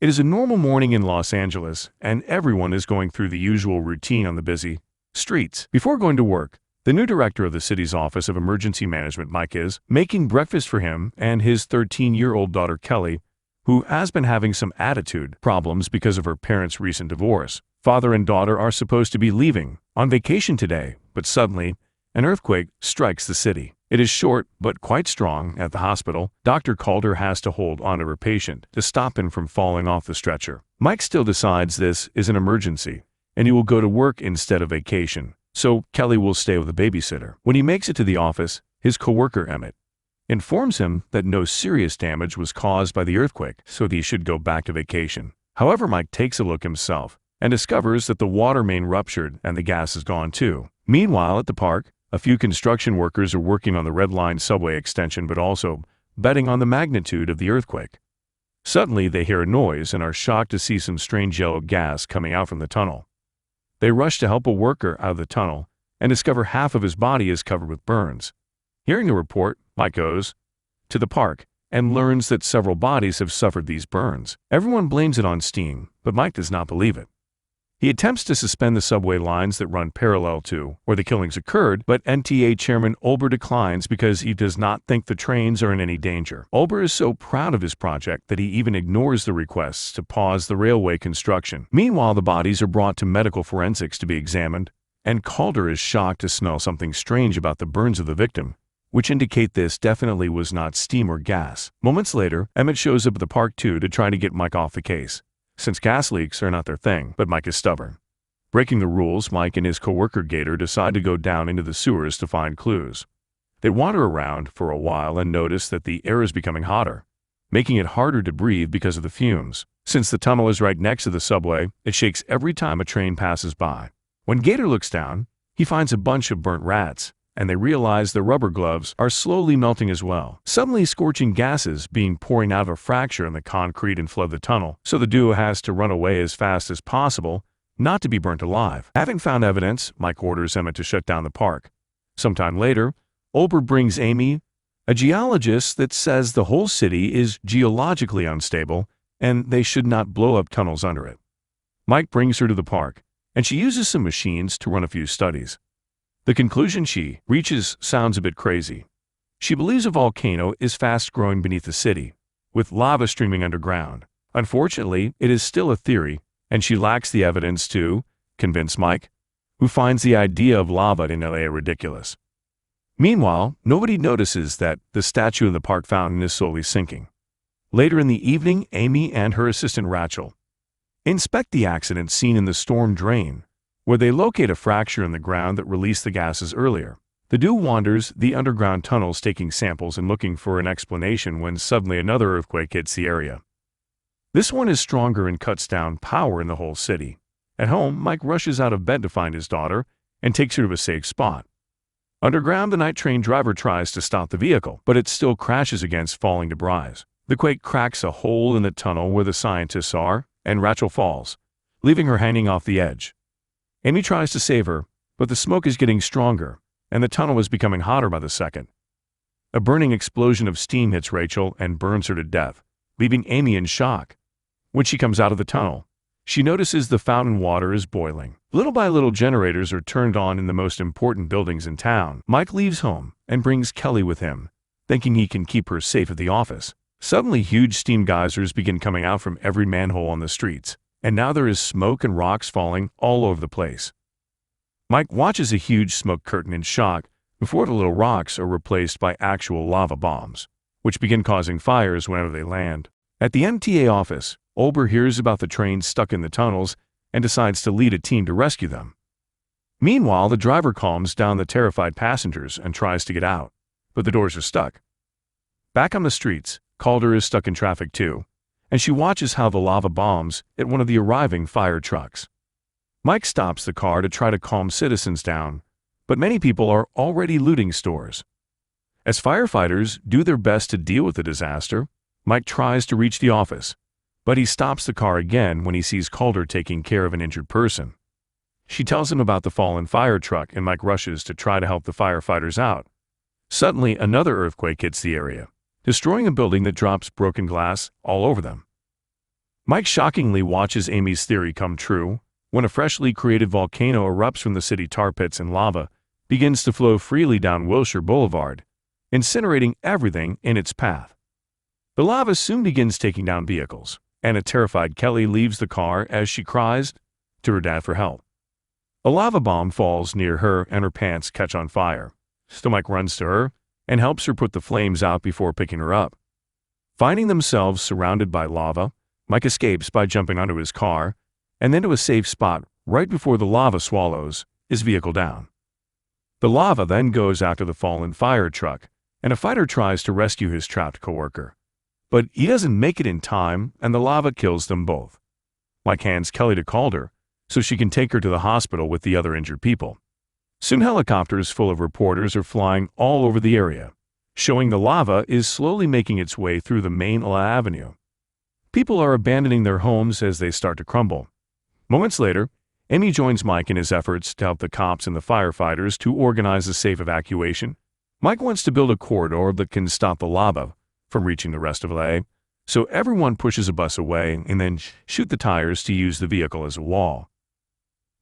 It is a normal morning in Los Angeles, and everyone is going through the usual routine on the busy streets. Before going to work, the new director of the city's Office of Emergency Management, Mike, is making breakfast for him and his 13-year-old daughter, Kelly, who has been having some attitude problems because of her parents' recent divorce. Father and daughter are supposed to be leaving on vacation today, but suddenly, an earthquake strikes the city. It is short, but quite strong. At the hospital, Dr. Calder has to hold onto her patient to stop him from falling off the stretcher. Mike still decides this is an emergency, and he will go to work instead of vacation, so Kelly will stay with a babysitter. When he makes it to the office, his coworker Emmett informs him that no serious damage was caused by the earthquake, so that he should go back to vacation. However, Mike takes a look himself and discovers that the water main ruptured and the gas is gone too. Meanwhile, at the park, a few construction workers are working on the Red Line subway extension but also betting on the magnitude of the earthquake. Suddenly, they hear a noise and are shocked to see some strange yellow gas coming out from the tunnel. They rush to help a worker out of the tunnel and discover half of his body is covered with burns. Hearing the report, Mike goes to the park and learns that several bodies have suffered these burns. Everyone blames it on steam, but Mike does not believe it. He attempts to suspend the subway lines that run parallel to where the killings occurred, but NTA Chairman Olber declines because he does not think the trains are in any danger. Olber is so proud of his project that he even ignores the requests to pause the railway construction. Meanwhile, the bodies are brought to medical forensics to be examined, and Calder is shocked to smell something strange about the burns of the victim, which indicate this definitely was not steam or gas. Moments later, Emmett shows up at the park too to try to get Mike off the case, since gas leaks are not their thing, but Mike is stubborn. Breaking the rules, Mike and his coworker Gator decide to go down into the sewers to find clues. They wander around for a while and notice that the air is becoming hotter, making it harder to breathe because of the fumes. Since the tunnel is right next to the subway, it shakes every time a train passes by. When Gator looks down, he finds a bunch of burnt rats, and they realize the rubber gloves are slowly melting as well. Suddenly, scorching gases being pouring out of a fracture in the concrete and flood the tunnel, so the duo has to run away as fast as possible, not to be burnt alive. Having found evidence, Mike orders Emmett to shut down the park. Sometime later, Olber brings Amy, a geologist that says the whole city is geologically unstable and they should not blow up tunnels under it. Mike brings her to the park, and she uses some machines to run a few studies. The conclusion she reaches sounds a bit crazy. She believes a volcano is fast growing beneath the city, with lava streaming underground. Unfortunately, it is still a theory, and she lacks the evidence to convince Mike, who finds the idea of lava in LA ridiculous. Meanwhile, nobody notices that the statue in the park fountain is slowly sinking. Later in the evening, Amy and her assistant Rachel inspect the accident scene in the storm drain, where they locate a fracture in the ground that released the gases earlier. The duo wanders the underground tunnels taking samples and looking for an explanation when suddenly another earthquake hits the area. This one is stronger and cuts down power in the whole city. At home, Mike rushes out of bed to find his daughter and takes her to a safe spot. Underground, the night train driver tries to stop the vehicle, but it still crashes against falling debris. The quake cracks a hole in the tunnel where the scientists are, and Rachel falls, leaving her hanging off the edge. Amy tries to save her, but the smoke is getting stronger, and the tunnel is becoming hotter by the second. A burning explosion of steam hits Rachel and burns her to death, leaving Amy in shock. When she comes out of the tunnel, she notices the fountain water is boiling. Little by little, generators are turned on in the most important buildings in town. Mike leaves home and brings Kelly with him, thinking he can keep her safe at the office. Suddenly, huge steam geysers begin coming out from every manhole on the streets, and now there is smoke and rocks falling all over the place. Mike watches a huge smoke curtain in shock before the little rocks are replaced by actual lava bombs, which begin causing fires whenever they land. At the MTA office, Olber hears about the trains stuck in the tunnels and decides to lead a team to rescue them. Meanwhile, the driver calms down the terrified passengers and tries to get out, but the doors are stuck. Back on the streets, Calder is stuck in traffic too, and she watches how the lava bombs hit one of the arriving fire trucks. Mike stops the car to try to calm citizens down, but many people are already looting stores. As firefighters do their best to deal with the disaster, Mike tries to reach the office, but he stops the car again when he sees Calder taking care of an injured person. She tells him about the fallen fire truck, and Mike rushes to try to help the firefighters out. Suddenly, another earthquake hits the area, destroying a building that drops broken glass all over them. Mike shockingly watches Amy's theory come true when a freshly created volcano erupts from the city tar pits and lava begins to flow freely down Wilshire Boulevard, incinerating everything in its path. The lava soon begins taking down vehicles, and a terrified Kelly leaves the car as she cries to her dad for help. A lava bomb falls near her and her pants catch on fire. So Mike runs to her and helps her put the flames out before picking her up. Finding themselves surrounded by lava, Mike escapes by jumping onto his car and then to a safe spot right before the lava swallows his vehicle down. The lava then goes after the fallen fire truck, and a fighter tries to rescue his trapped coworker. But he doesn't make it in time, and the lava kills them both. Mike hands Kelly to Calder so she can take her to the hospital with the other injured people. Soon helicopters full of reporters are flying all over the area, showing the lava is slowly making its way through the main avenue. People are abandoning their homes as they start to crumble. Moments later, Amy joins Mike in his efforts to help the cops and the firefighters to organize a safe evacuation. Mike wants to build a corridor that can stop the lava from reaching the rest of LA, so everyone pushes a bus away and then shoot the tires to use the vehicle as a wall.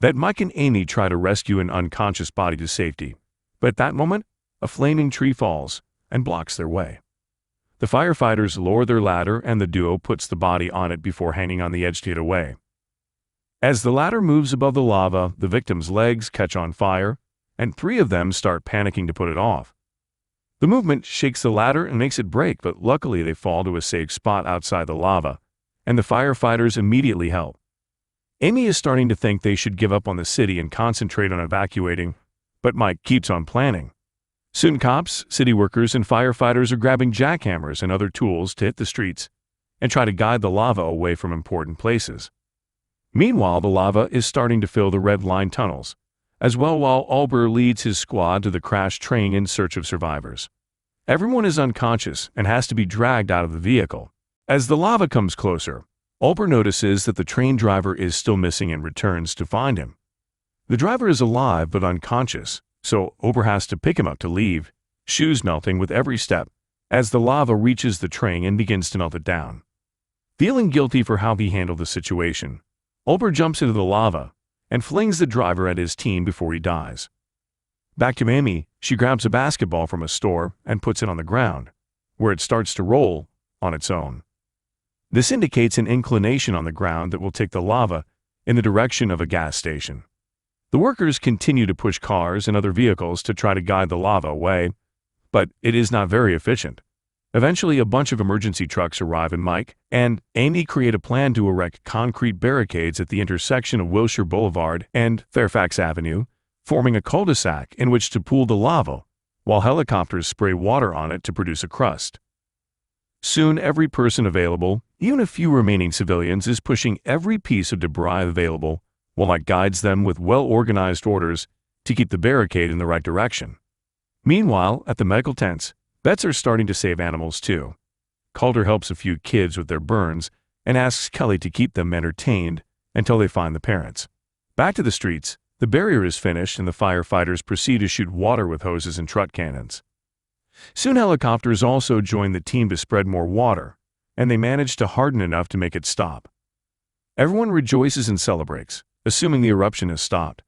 Then Mike and Amy try to rescue an unconscious body to safety, but at that moment, a flaming tree falls and blocks their way. The firefighters lower their ladder and the duo puts the body on it before hanging on the edge to get away. As the ladder moves above the lava, the victim's legs catch on fire, and 3 of them start panicking to put it off. The movement shakes the ladder and makes it break, but luckily they fall to a safe spot outside the lava, and the firefighters immediately help. Amy is starting to think they should give up on the city and concentrate on evacuating, but Mike keeps on planning. Soon cops, city workers, and firefighters are grabbing jackhammers and other tools to hit the streets and try to guide the lava away from important places. Meanwhile, the lava is starting to fill the red line tunnels, as well while Ulber leads his squad to the crashed train in search of survivors. Everyone is unconscious and has to be dragged out of the vehicle. As the lava comes closer, Ulber notices that the train driver is still missing and returns to find him. The driver is alive but unconscious, so Ulber has to pick him up to leave, shoes melting with every step, as the lava reaches the train and begins to melt it down. Feeling guilty for how he handled the situation, Ulber jumps into the lava and flings the driver at his team before he dies. Back to Amy, she grabs a basketball from a store and puts it on the ground, where it starts to roll on its own. This indicates an inclination on the ground that will take the lava in the direction of a gas station. The workers continue to push cars and other vehicles to try to guide the lava away, but it is not very efficient. Eventually, a bunch of emergency trucks arrive and Mike and Amy create a plan to erect concrete barricades at the intersection of Wilshire Boulevard and Fairfax Avenue, forming a cul-de-sac in which to pool the lava, while helicopters spray water on it to produce a crust. Soon, every person available, even a few remaining civilians, is pushing every piece of debris available, while Mike guides them with well-organized orders to keep the barricade in the right direction. Meanwhile, at the medical tents, vets are starting to save animals too. Calder helps a few kids with their burns and asks Kelly to keep them entertained until they find the parents. Back to the streets, the barrier is finished and the firefighters proceed to shoot water with hoses and truck cannons. Soon helicopters also join the team to spread more water, and they manage to harden enough to make it stop. Everyone rejoices and celebrates, assuming the eruption has stopped.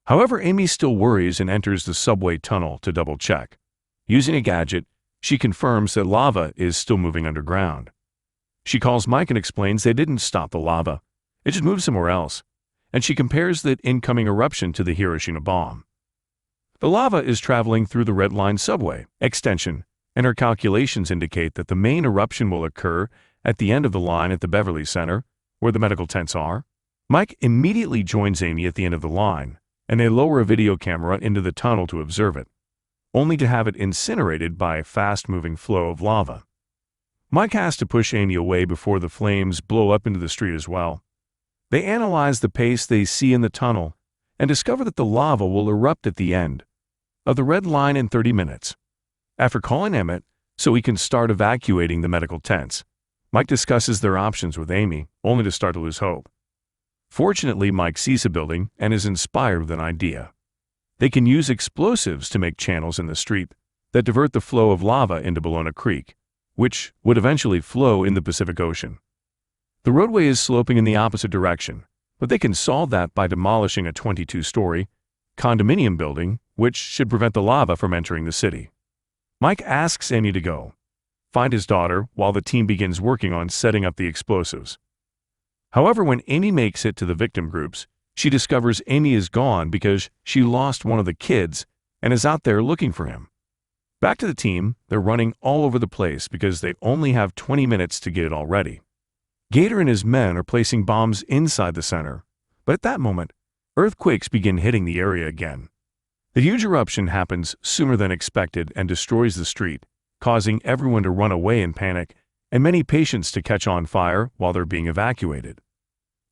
However, Amy still worries and enters the subway tunnel to double-check. Using a gadget, she confirms that lava is still moving underground. She calls Mike and explains they didn't stop the lava, it just moved somewhere else, and she compares that incoming eruption to the Hiroshima bomb. The lava is traveling through the Red Line subway extension, and her calculations indicate that the main eruption will occur at the end of the line at the Beverly Center, where the medical tents are. Mike immediately joins Amy at the end of the line, and they lower a video camera into the tunnel to observe it, only to have it incinerated by a fast-moving flow of lava. Mike has to push Amy away before the flames blow up into the street as well. They analyze the pace they see in the tunnel and discover that the lava will erupt at the end of the Red Line in 30 minutes. After calling Emmett so he can start evacuating the medical tents, Mike discusses their options with Amy, only to start to lose hope. Fortunately, Mike sees a building and is inspired with an idea. They can use explosives to make channels in the street that divert the flow of lava into Bologna Creek, which would eventually flow in the Pacific Ocean. The roadway is sloping in the opposite direction, but they can solve that by demolishing a 22-story condominium building, which should prevent the lava from entering the city. Mike asks Amy to go find his daughter while the team begins working on setting up the explosives. However, when Amy makes it to the victim groups, she discovers Amy is gone because she lost one of the kids and is out there looking for him. Back to the team, they're running all over the place because they only have 20 minutes to get it all ready. Gator and his men are placing bombs inside the center, but at that moment, earthquakes begin hitting the area again. The huge eruption happens sooner than expected and destroys the street, causing everyone to run away in panic and many patients to catch on fire while they're being evacuated.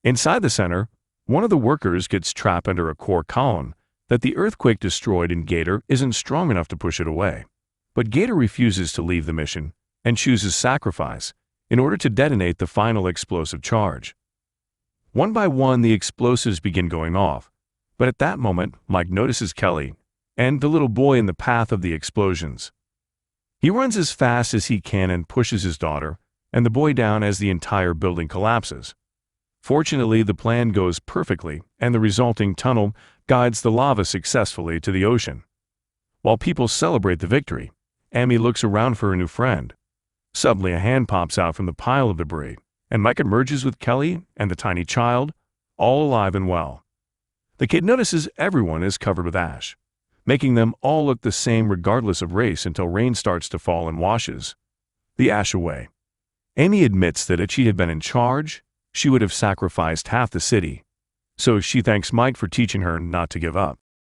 Inside the center, one of the workers gets trapped under a core column that the earthquake destroyed, and Gator isn't strong enough to push it away. But Gator refuses to leave the mission and chooses sacrifice in order to detonate the final explosive charge. One by one, the explosives begin going off, but at that moment, Mike notices Kelly and the little boy in the path of the explosions. He runs as fast as he can and pushes his daughter and the boy down as the entire building collapses. Fortunately, the plan goes perfectly, and the resulting tunnel guides the lava successfully to the ocean. While people celebrate the victory, Amy looks around for her new friend. Suddenly, a hand pops out from the pile of debris, and Mike emerges with Kelly and the tiny child, all alive and well. The kid notices everyone is covered with ash, making them all look the same regardless of race until rain starts to fall and washes the ash away. Amy admits that if she had been in charge, she would have sacrificed half the city, so she thanks Mike for teaching her not to give up.